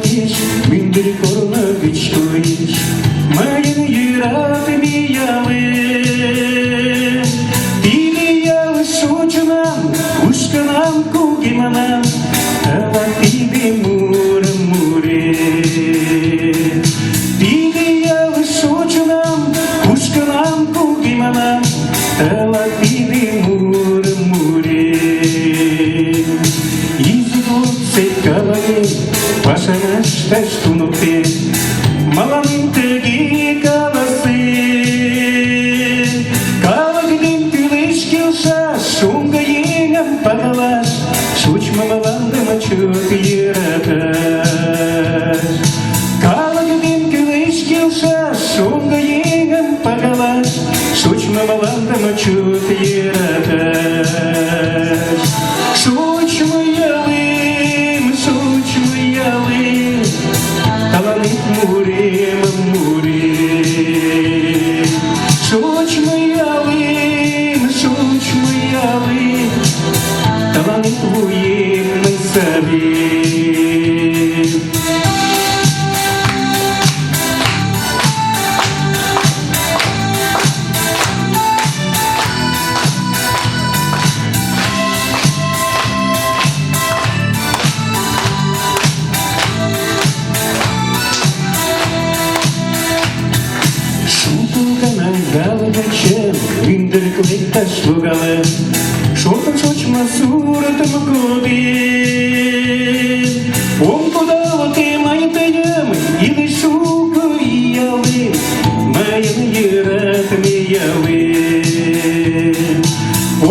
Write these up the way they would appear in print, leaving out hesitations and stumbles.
geç, gündür koruna güç koyuş. Mayın yıratım yalı, dili yalı suçunam, uşkanam kugimanam, tava tibi muram mure. Dili yalı suçunam, uşkanam kugimanam, tava tibi muram mure. Sekavani, pasana stunute, malamintegi kalasi. Kalagdin pilishkilsa, sunga yengam pagalas, suchma malandama chut yiratas. Kalagdin pilishkilsa, sunga yengam pagalas, suchma malandama chut yiratas. Suchma Talanit murim murim, suç mu yalim, talanit huyim sabim. Galgacem, gündür kuvvette slugalı, şortum soçma suratım kudin. Omkudalı temaytayım, ili şuku yalı, mayın yıratım yalı.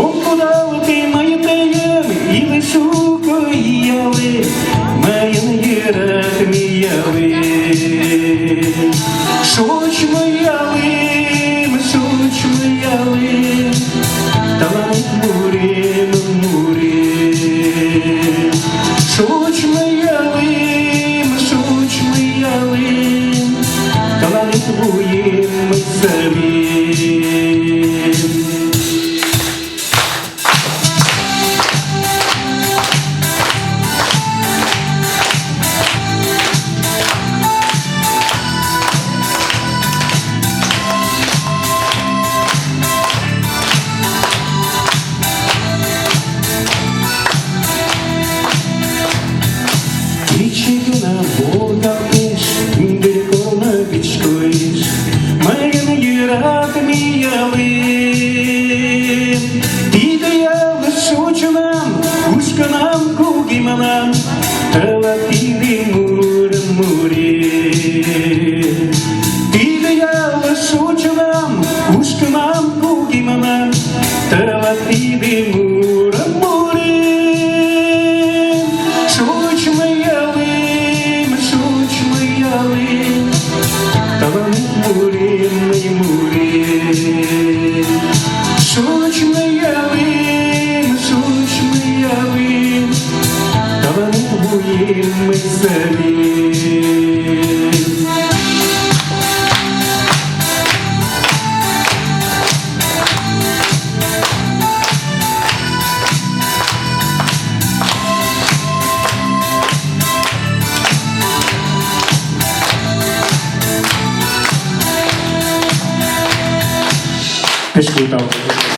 Omkudalı temaytayım, ili şuku yalı, mayın yıratım yalı. Soçma yalı, talanit murim murim, suçma yalim, talanit huyim sabim. Çiçeğine boğda peş, gündür koruna güç koyuş. Mayın yıratım yalim, dide yalı suçunam, uşkanam kugimanam, tava tibi murim murim. Dide yalı suçunam, uşkanam kugimanam, tava tibi murim murim. Suçma talanit murim murim, suçma yalim, talanit huyim sabim. Escuta.